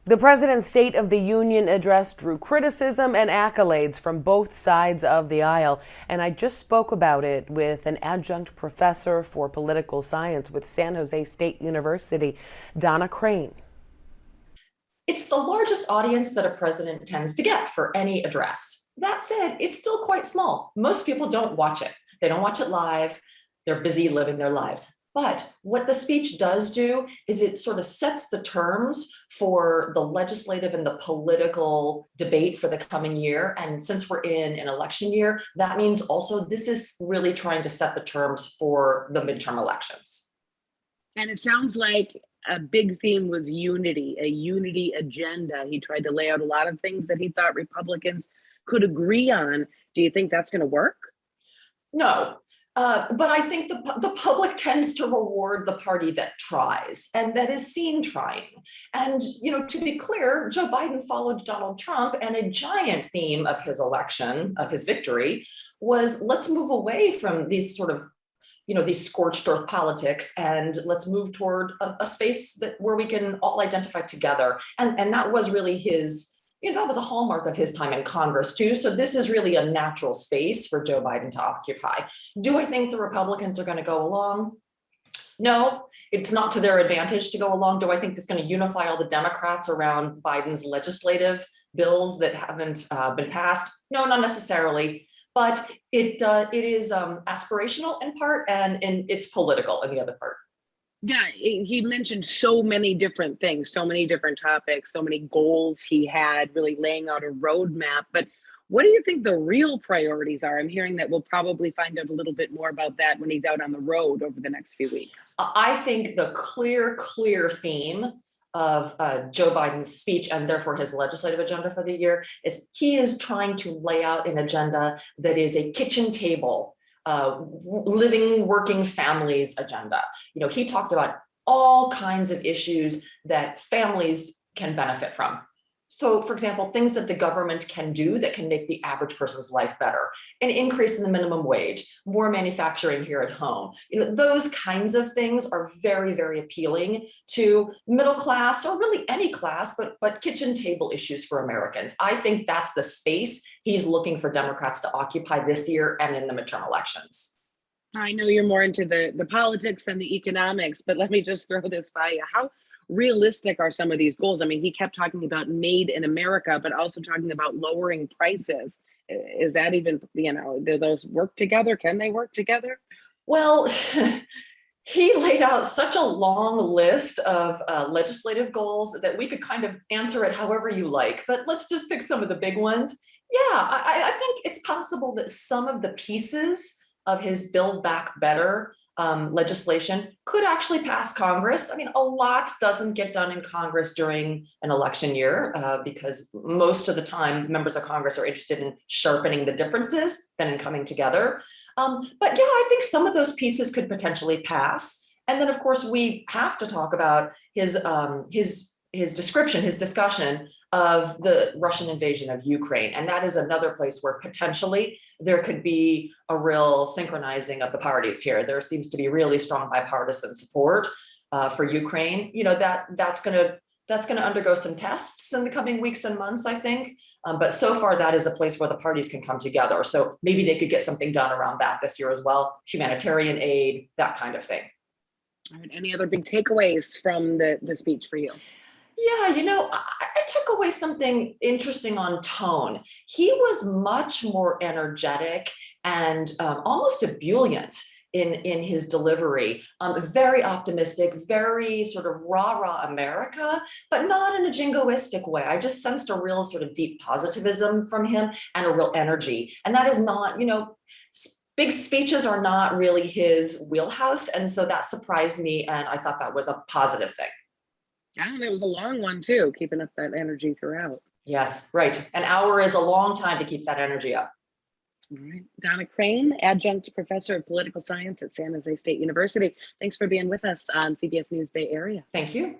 The president's State of the Union address drew criticism and accolades from both sides of the aisle. And I just spoke about it with an adjunct professor for political science with San Jose State University, Donna Crane. It's the largest audience that a president tends to get for any address. That said, it's still quite small. Most people don't watch it. They don't watch it live. They're busy living their lives. But what the speech does do is it sort of sets the terms for the legislative and the political debate for the coming year. And since we're in an election year, that means also this is really trying to set the terms for the midterm elections. And it sounds like a big theme was unity, a unity agenda. He tried to lay out a lot of things that he thought Republicans could agree on. Do you think that's going to work? No, but I think the public tends to reward the party that tries and that is seen trying. And, to be clear, Joe Biden followed Donald Trump, and a giant theme of his election, of his victory, was let's move away from these sort of these scorched earth politics, and let's move toward a space where we can all identify together. And that was really his, that was a hallmark of his time in Congress too. So this is really a natural space for Joe Biden to occupy. Do I think the Republicans are going to go along? No, it's not to their advantage to go along. Do I think it's going to unify all the Democrats around Biden's legislative bills that haven't been passed? No, not necessarily. But it is aspirational in part, and it's political in the other part. Yeah, he mentioned so many different things, so many different topics, so many goals he had, really laying out a roadmap. But what do you think the real priorities are? I'm hearing that we'll probably find out a little bit more about that when he's out on the road over the next few weeks. I think the clear theme of Joe Biden's speech, and therefore his legislative agenda for the year, is he is trying to lay out an agenda that is a kitchen table, living, working families agenda. He talked about all kinds of issues that families can benefit from. So, for example, things that the government can do that can make the average person's life better: an increase in the minimum wage, more manufacturing here at home. Those kinds of things are very, very appealing to middle class, or really any class, but kitchen table issues for Americans. I think that's the space he's looking for Democrats to occupy this year and in the midterm elections. I know you're more into the politics than the economics, but let me just throw this by you. How realistic are some of these goals? I mean, he kept talking about made in America, but also talking about lowering prices. Is that even, do those work together? Can they work together? Well, he laid out such a long list of legislative goals that we could kind of answer it however you like, but let's just pick some of the big ones. Yeah, I think it's possible that some of the pieces of his Build Back Better legislation could actually pass Congress. I mean, a lot doesn't get done in Congress during an election year because most of the time members of Congress are interested in sharpening the differences than in coming together. But yeah, I think some of those pieces could potentially pass. And then, of course, we have to talk about his description, his discussion of the Russian invasion of Ukraine. And that is another place where potentially there could be a real synchronizing of the parties here. There seems to be really strong bipartisan support for Ukraine. That's going to undergo some tests in the coming weeks and months, I think. But so far, that is a place where the parties can come together. So maybe they could get something done around that this year as well. Humanitarian aid, that kind of thing. All right. Any other big takeaways from the speech for you? Yeah, I took away something interesting on tone. He was much more energetic and almost ebullient in his delivery. Very optimistic, very sort of rah-rah America, but not in a jingoistic way. I just sensed a real sort of deep positivism from him and a real energy. And that is not, big speeches are not really his wheelhouse. And so that surprised me, and I thought that was a positive thing. And it was a long one too, keeping up that energy throughout. Yes, right. An hour is a long time to keep that energy up. All right. Donna Crane, adjunct professor of political science at San Jose State University. Thanks for being with us on CBS News Bay Area. Thank you.